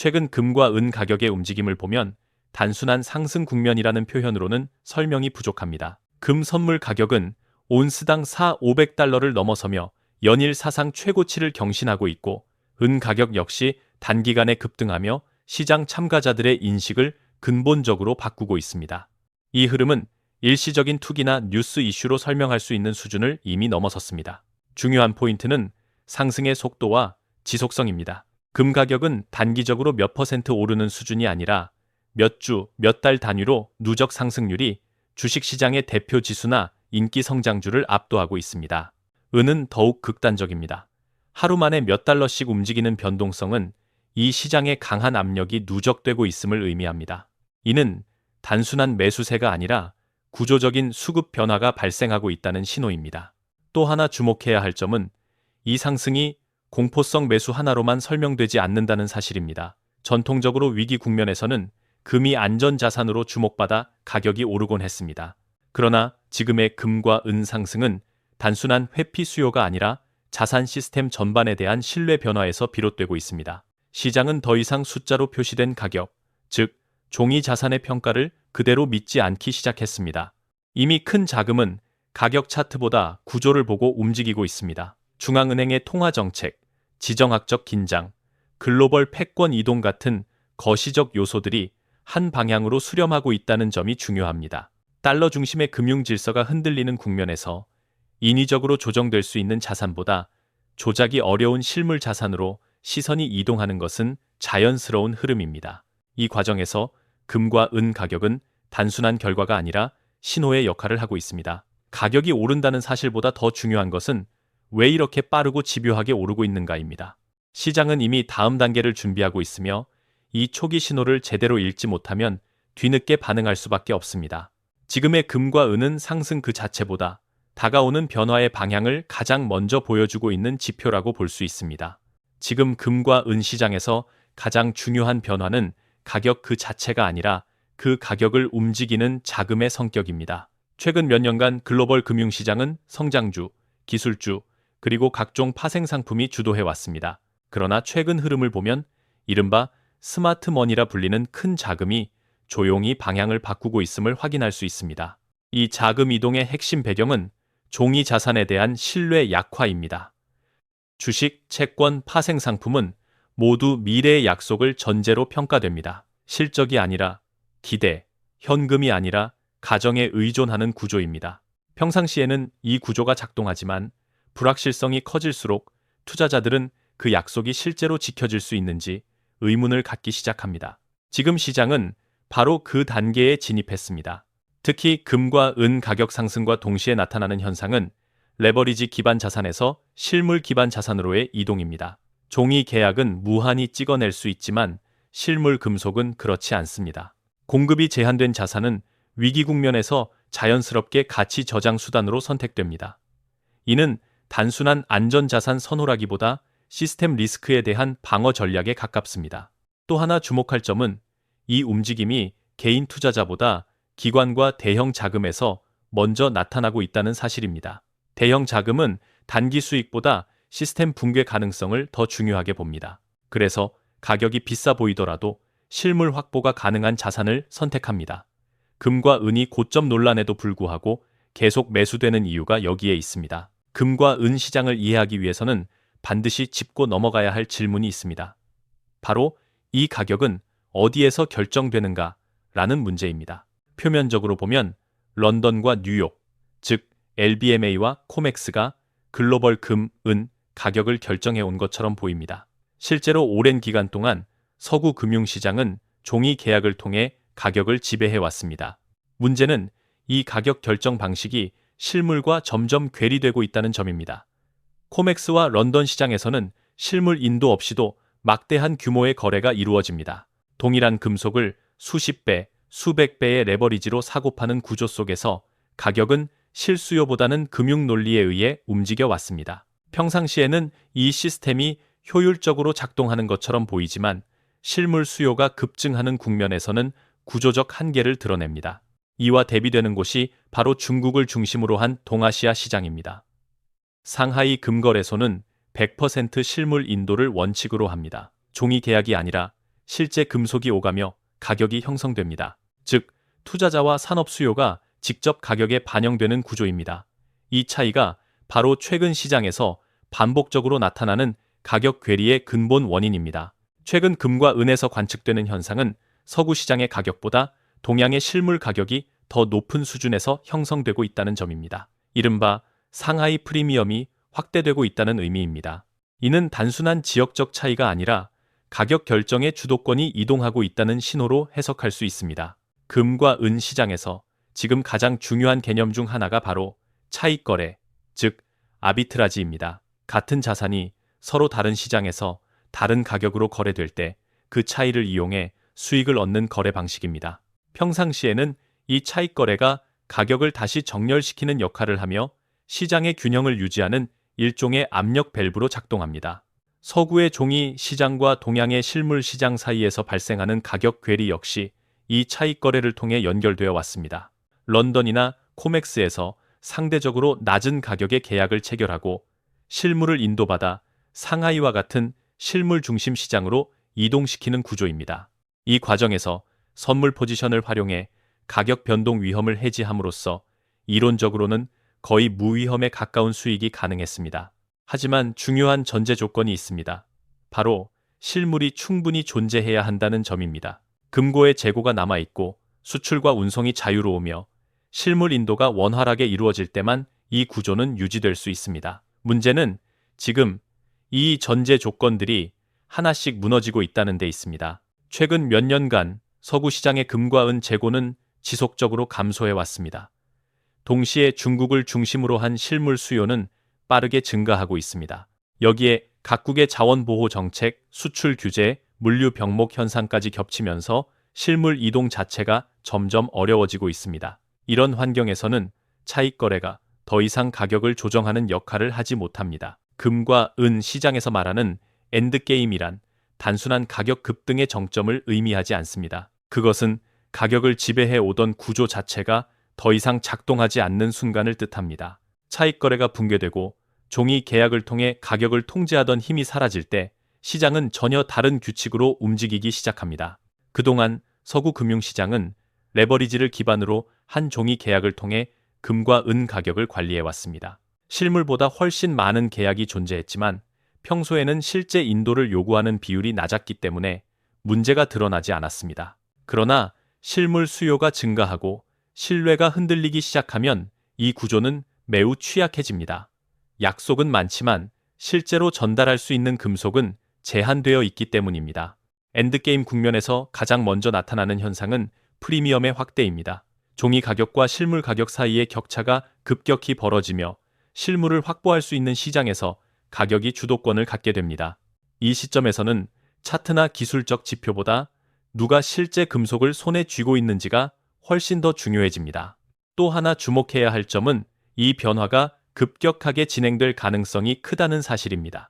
최근 금과 은 가격의 움직임을 보면 단순한 상승 국면이라는 표현으로는 설명이 부족합니다. 금 선물 가격은 온스당 4,500달러를 넘어서며 연일 사상 최고치를 경신하고 있고, 은 가격 역시 단기간에 급등하며 시장 참가자들의 인식을 근본적으로 바꾸고 있습니다. 이 흐름은 일시적인 투기나 뉴스 이슈로 설명할 수 있는 수준을 이미 넘어섰습니다. 중요한 포인트는 상승의 속도와 지속성입니다. 금 가격은 단기적으로 몇 퍼센트 오르는 수준이 아니라 몇 주, 몇 달 단위로 누적 상승률이 주식시장의 대표 지수나 인기 성장주를 압도하고 있습니다. 은은 더욱 극단적입니다. 하루 만에 몇 달러씩 움직이는 변동성은 이 시장의 강한 압력이 누적되고 있음을 의미합니다. 이는 단순한 매수세가 아니라 구조적인 수급 변화가 발생하고 있다는 신호입니다. 또 하나 주목해야 할 점은 이 상승이 공포성 매수 하나로만 설명되지 않는다는 사실입니다. 전통적으로 위기 국면에서는 금이 안전자산으로 주목받아 가격이 오르곤 했습니다. 그러나 지금의 금과 은 상승은 단순한 회피 수요가 아니라 자산 시스템 전반에 대한 신뢰 변화에서 비롯되고 있습니다. 시장은 더 이상 숫자로 표시된 가격, 즉 종이 자산의 평가를 그대로 믿지 않기 시작했습니다. 이미 큰 자금은 가격 차트보다 구조를 보고 움직이고 있습니다. 중앙은행의 통화정책, 지정학적 긴장, 글로벌 패권 이동 같은 거시적 요소들이 한 방향으로 수렴하고 있다는 점이 중요합니다. 달러 중심의 금융 질서가 흔들리는 국면에서 인위적으로 조정될 수 있는 자산보다 조작이 어려운 실물 자산으로 시선이 이동하는 것은 자연스러운 흐름입니다. 이 과정에서 금과 은 가격은 단순한 결과가 아니라 신호의 역할을 하고 있습니다. 가격이 오른다는 사실보다 더 중요한 것은 왜 이렇게 빠르고 집요하게 오르고 있는가입니다. 시장은 이미 다음 단계를 준비하고 있으며 이 초기 신호를 제대로 읽지 못하면 뒤늦게 반응할 수밖에 없습니다. 지금의 금과 은은 상승 그 자체보다 다가오는 변화의 방향을 가장 먼저 보여주고 있는 지표라고 볼 수 있습니다. 지금 금과 은 시장에서 가장 중요한 변화는 가격 그 자체가 아니라 그 가격을 움직이는 자금의 성격입니다. 최근 몇 년간 글로벌 금융시장은 성장주, 기술주, 그리고 각종 파생 상품이 주도해왔습니다. 그러나 최근 흐름을 보면 이른바 스마트머니라 불리는 큰 자금이 조용히 방향을 바꾸고 있음을 확인할 수 있습니다. 이 자금 이동의 핵심 배경은 종이 자산에 대한 신뢰 약화입니다. 주식, 채권, 파생 상품은 모두 미래의 약속을 전제로 평가됩니다. 실적이 아니라 기대, 현금이 아니라 가정에 의존하는 구조입니다. 평상시에는 이 구조가 작동하지만 불확실성이 커질수록 투자자들은 그 약속이 실제로 지켜질 수 있는지 의문을 갖기 시작합니다. 지금 시장은 바로 그 단계에 진입했습니다. 특히 금과 은 가격 상승과 동시에 나타나는 현상은 레버리지 기반 자산에서 실물 기반 자산으로의 이동입니다. 종이 계약은 무한히 찍어낼 수 있지만 실물 금속은 그렇지 않습니다. 공급이 제한된 자산은 위기 국면에서 자연스럽게 가치 저장 수단으로 선택됩니다. 이는 단순한 안전자산 선호라기보다 시스템 리스크에 대한 방어 전략에 가깝습니다. 또 하나 주목할 점은 이 움직임이 개인 투자자보다 기관과 대형 자금에서 먼저 나타나고 있다는 사실입니다. 대형 자금은 단기 수익보다 시스템 붕괴 가능성을 더 중요하게 봅니다. 그래서 가격이 비싸 보이더라도 실물 확보가 가능한 자산을 선택합니다. 금과 은이 고점 논란에도 불구하고 계속 매수되는 이유가 여기에 있습니다. 금과 은 시장을 이해하기 위해서는 반드시 짚고 넘어가야 할 질문이 있습니다. 바로 이 가격은 어디에서 결정되는가 라는 문제입니다. 표면적으로 보면 런던과 뉴욕, 즉 LBMA와 코맥스가 글로벌 금, 은 가격을 결정해 온 것처럼 보입니다. 실제로 오랜 기간 동안 서구 금융시장은 종이 계약을 통해 가격을 지배해 왔습니다. 문제는 이 가격 결정 방식이 실물과 점점 괴리되고 있다는 점입니다. 코맥스와 런던 시장에서는 실물 인도 없이도 막대한 규모의 거래가 이루어집니다. 동일한 금속을 수십 배, 수백 배의 레버리지로 사고 파는 구조 속에서 가격은 실수요보다는 금융 논리에 의해 움직여 왔습니다. 평상시에는 이 시스템이 효율적으로 작동하는 것처럼 보이지만 실물 수요가 급증하는 국면에서는 구조적 한계를 드러냅니다. 이와 대비되는 곳이 바로 중국을 중심으로 한 동아시아 시장입니다. 상하이 금거래소는 100% 실물 인도를 원칙으로 합니다. 종이 계약이 아니라 실제 금속이 오가며 가격이 형성됩니다. 즉, 투자자와 산업 수요가 직접 가격에 반영되는 구조입니다. 이 차이가 바로 최근 시장에서 반복적으로 나타나는 가격 괴리의 근본 원인입니다. 최근 금과 은에서 관측되는 현상은 서구 시장의 가격보다 동양의 실물 가격이 더 높은 수준에서 형성되고 있다는 점입니다. 이른바 상하이 프리미엄이 확대되고 있다는 의미입니다. 이는 단순한 지역적 차이가 아니라 가격 결정의 주도권이 이동하고 있다는 신호로 해석할 수 있습니다. 금과 은 시장에서 지금 가장 중요한 개념 중 하나가 바로 차익거래, 즉 아비트라지입니다. 같은 자산이 서로 다른 시장에서 다른 가격으로 거래될 때 그 차이를 이용해 수익을 얻는 거래 방식입니다. 평상시에는 이 차익거래가 가격을 다시 정렬시키는 역할을 하며 시장의 균형을 유지하는 일종의 압력 밸브로 작동합니다. 서구의 종이 시장과 동양의 실물 시장 사이에서 발생하는 가격 괴리 역시 이 차익거래를 통해 연결되어 왔습니다. 런던이나 코맥스에서 상대적으로 낮은 가격의 계약을 체결하고 실물을 인도받아 상하이와 같은 실물 중심 시장으로 이동시키는 구조입니다. 이 과정에서 선물 포지션을 활용해 가격 변동 위험을 해지함으로써 이론적으로는 거의 무위험에 가까운 수익이 가능했습니다. 하지만 중요한 전제 조건이 있습니다. 바로 실물이 충분히 존재해야 한다는 점입니다. 금고의 재고가 남아있고 수출과 운송이 자유로우며 실물 인도가 원활하게 이루어질 때만 이 구조는 유지될 수 있습니다. 문제는 지금 이 전제 조건들이 하나씩 무너지고 있다는 데 있습니다. 최근 몇 년간 서구 시장의 금과 은 재고는 지속적으로 감소해 왔습니다. 동시에 중국을 중심으로 한 실물 수요는 빠르게 증가하고 있습니다. 여기에 각국의 자원보호 정책, 수출 규제, 물류 병목 현상까지 겹치면서 실물 이동 자체가 점점 어려워지고 있습니다. 이런 환경에서는 차익거래가 더 이상 가격을 조정하는 역할을 하지 못합니다. 금과 은 시장에서 말하는 엔드게임이란 단순한 가격 급등의 정점을 의미하지 않습니다. 그것은 가격을 지배해 오던 구조 자체가 더 이상 작동하지 않는 순간을 뜻합니다. 차익거래가 붕괴되고 종이 계약을 통해 가격을 통제하던 힘이 사라질 때 시장은 전혀 다른 규칙으로 움직이기 시작합니다. 그동안 서구 금융시장은 레버리지를 기반으로 한 종이 계약을 통해 금과 은 가격을 관리해왔습니다. 실물보다 훨씬 많은 계약이 존재했지만 평소에는 실제 인도를 요구하는 비율이 낮았기 때문에 문제가 드러나지 않았습니다. 그러나 실물 수요가 증가하고 신뢰가 흔들리기 시작하면 이 구조는 매우 취약해집니다. 약속은 많지만 실제로 전달할 수 있는 금속은 제한되어 있기 때문입니다. 엔드게임 국면에서 가장 먼저 나타나는 현상은 프리미엄의 확대입니다. 종이 가격과 실물 가격 사이의 격차가 급격히 벌어지며 실물을 확보할 수 있는 시장에서 가격이 주도권을 갖게 됩니다. 이 시점에서는 차트나 기술적 지표보다 누가 실제 금속을 손에 쥐고 있는지가 훨씬 더 중요해집니다. 또 하나 주목해야 할 점은 이 변화가 급격하게 진행될 가능성이 크다는 사실입니다.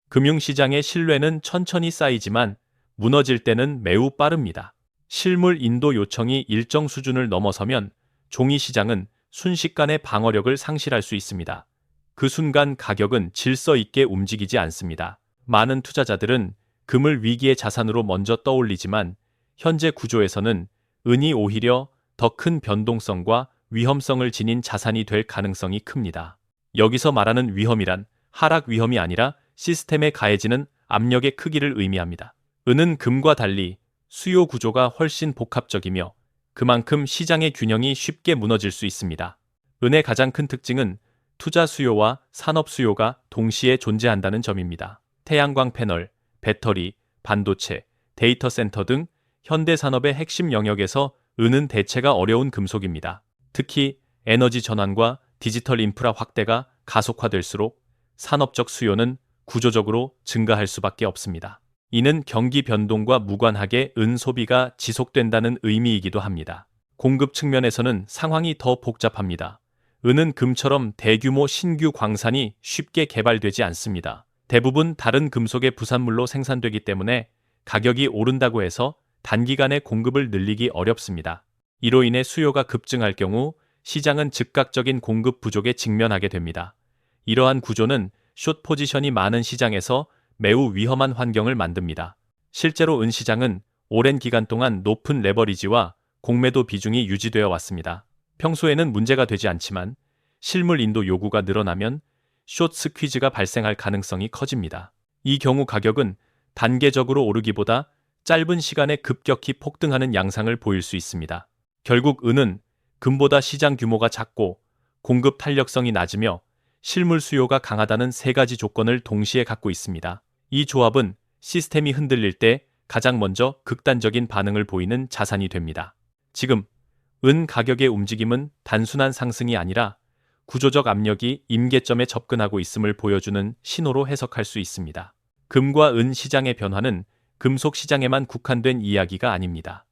금융시장의 신뢰는 천천히 쌓이지만 무너질 때는 매우 빠릅니다. 실물 인도 요청이 일정 수준을 넘어서면 종이 시장은 순식간에 방어력을 상실할 수 있습니다. 그 순간 가격은 질서 있게 움직이지 않습니다. 많은 투자자들은 금을 위기의 자산으로 먼저 떠올리지만 현재 구조에서는 은이 오히려 더 큰 변동성과 위험성을 지닌 자산이 될 가능성이 큽니다. 여기서 말하는 위험이란 하락 위험이 아니라 시스템에 가해지는 압력의 크기를 의미합니다. 은은 금과 달리 수요 구조가 훨씬 복합적이며 그만큼 시장의 균형이 쉽게 무너질 수 있습니다. 은의 가장 큰 특징은 투자 수요와 산업 수요가 동시에 존재한다는 점입니다. 태양광 패널, 배터리, 반도체, 데이터 센터 등 현대 산업의 핵심 영역에서 은은 대체가 어려운 금속입니다. 특히 에너지 전환과 디지털 인프라 확대가 가속화될수록 산업적 수요는 구조적으로 증가할 수밖에 없습니다. 이는 경기 변동과 무관하게 은 소비가 지속된다는 의미이기도 합니다. 공급 측면에서는 상황이 더 복잡합니다. 은은 금처럼 대규모 신규 광산이 쉽게 개발되지 않습니다. 대부분 다른 금속의 부산물로 생산되기 때문에 가격이 오른다고 해서 단기간에 공급을 늘리기 어렵습니다. 이로 인해 수요가 급증할 경우 시장은 즉각적인 공급 부족에 직면하게 됩니다. 이러한 구조는 숏 포지션이 많은 시장에서 매우 위험한 환경을 만듭니다. 실제로 은 시장은 오랜 기간 동안 높은 레버리지와 공매도 비중이 유지되어 왔습니다. 평소에는 문제가 되지 않지만 실물 인도 요구가 늘어나면 숏 스퀴즈가 발생할 가능성이 커집니다. 이 경우 가격은 단계적으로 오르기보다 짧은 시간에 급격히 폭등하는 양상을 보일 수 있습니다. 결국 은은 금보다 시장 규모가 작고 공급 탄력성이 낮으며 실물 수요가 강하다는 세 가지 조건을 동시에 갖고 있습니다. 이 조합은 시스템이 흔들릴 때 가장 먼저 극단적인 반응을 보이는 자산이 됩니다. 지금 은 가격의 움직임은 단순한 상승이 아니라 구조적 압력이 임계점에 접근하고 있음을 보여주는 신호로 해석할 수 있습니다. 금과 은 시장의 변화는 금속 시장에만 국한된 이야기가 아닙니다.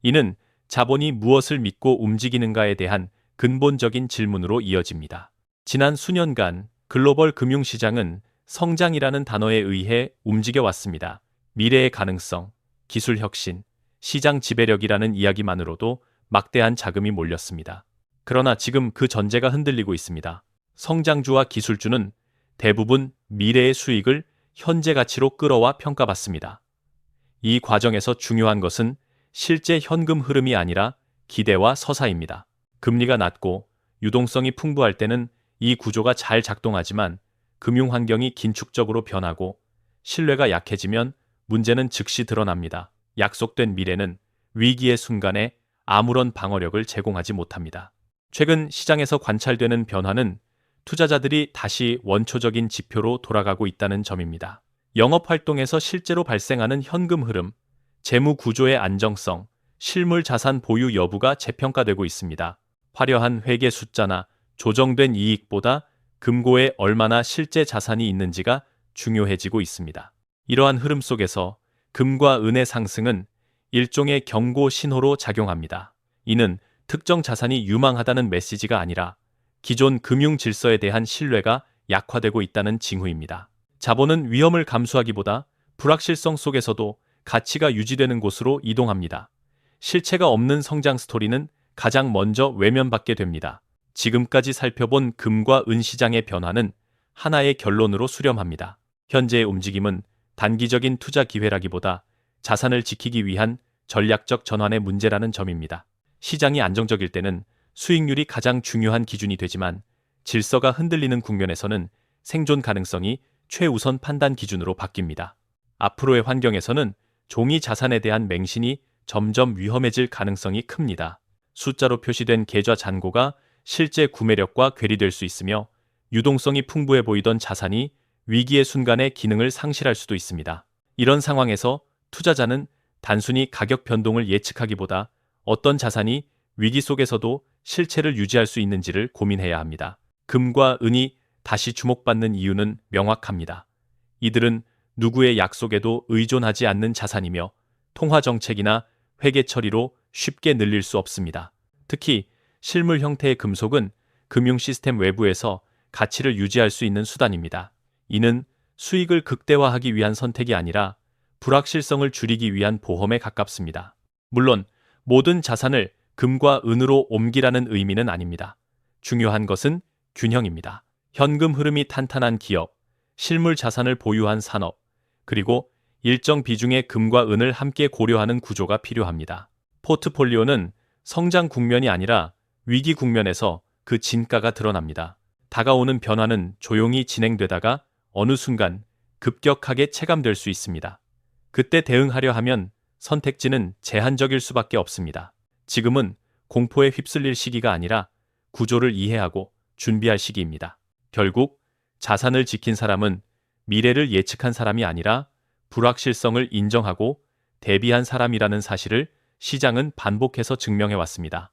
이는 자본이 무엇을 믿고 움직이는가에 대한 근본적인 질문으로 이어집니다. 지난 수년간 글로벌 금융시장은 성장이라는 단어에 의해 움직여왔습니다. 미래의 가능성, 기술 혁신, 시장 지배력이라는 이야기만으로도 막대한 자금이 몰렸습니다. 그러나 지금 그 전제가 흔들리고 있습니다. 성장주와 기술주는 대부분 미래의 수익을 현재 가치로 끌어와 평가받습니다. 이 과정에서 중요한 것은 실제 현금 흐름이 아니라 기대와 서사입니다. 금리가 낮고 유동성이 풍부할 때는 이 구조가 잘 작동하지만 금융 환경이 긴축적으로 변하고 신뢰가 약해지면 문제는 즉시 드러납니다. 약속된 미래는 위기의 순간에 아무런 방어력을 제공하지 못합니다. 최근 시장에서 관찰되는 변화는 투자자들이 다시 원초적인 지표로 돌아가고 있다는 점입니다. 영업활동에서 실제로 발생하는 현금 흐름, 재무 구조의 안정성, 실물 자산 보유 여부가 재평가되고 있습니다. 화려한 회계 숫자나 조정된 이익보다 금고에 얼마나 실제 자산이 있는지가 중요해지고 있습니다. 이러한 흐름 속에서 금과 은의 상승은 일종의 경고 신호로 작용합니다. 이는 특정 자산이 유망하다는 메시지가 아니라 기존 금융 질서에 대한 신뢰가 약화되고 있다는 징후입니다. 자본은 위험을 감수하기보다 불확실성 속에서도 가치가 유지되는 곳으로 이동합니다. 실체가 없는 성장 스토리는 가장 먼저 외면받게 됩니다. 지금까지 살펴본 금과 은 시장의 변화는 하나의 결론으로 수렴합니다. 현재의 움직임은 단기적인 투자 기회라기보다 자산을 지키기 위한 전략적 전환의 문제라는 점입니다. 시장이 안정적일 때는 수익률이 가장 중요한 기준이 되지만 질서가 흔들리는 국면에서는 생존 가능성이 최우선 판단 기준으로 바뀝니다. 앞으로의 환경에서는 종이 자산에 대한 맹신이 점점 위험해질 가능성이 큽니다. 숫자로 표시된 계좌 잔고가 실제 구매력과 괴리될 수 있으며 유동성이 풍부해 보이던 자산이 위기의 순간에 기능을 상실할 수도 있습니다. 이런 상황에서 투자자는 단순히 가격 변동을 예측하기보다 어떤 자산이 위기 속에서도 실체를 유지할 수 있는지를 고민해야 합니다. 금과 은이 다시 주목받는 이유는 명확합니다. 이들은 누구의 약속에도 의존하지 않는 자산이며 통화 정책이나 회계 처리로 쉽게 늘릴 수 없습니다. 특히 실물 형태의 금속은 금융 시스템 외부에서 가치를 유지할 수 있는 수단입니다. 이는 수익을 극대화하기 위한 선택이 아니라 불확실성을 줄이기 위한 보험에 가깝습니다. 물론 모든 자산을 금과 은으로 옮기라는 의미는 아닙니다. 중요한 것은 균형입니다. 현금 흐름이 탄탄한 기업, 실물 자산을 보유한 산업, 그리고 일정 비중의 금과 은을 함께 고려하는 구조가 필요합니다. 포트폴리오는 성장 국면이 아니라 위기 국면에서 그 진가가 드러납니다. 다가오는 변화는 조용히 진행되다가 어느 순간 급격하게 체감될 수 있습니다. 그때 대응하려 하면 선택지는 제한적일 수밖에 없습니다. 지금은 공포에 휩쓸릴 시기가 아니라 구조를 이해하고 준비할 시기입니다. 결국 자산을 지킨 사람은 미래를 예측한 사람이 아니라 불확실성을 인정하고 대비한 사람이라는 사실을 시장은 반복해서 증명해 왔습니다.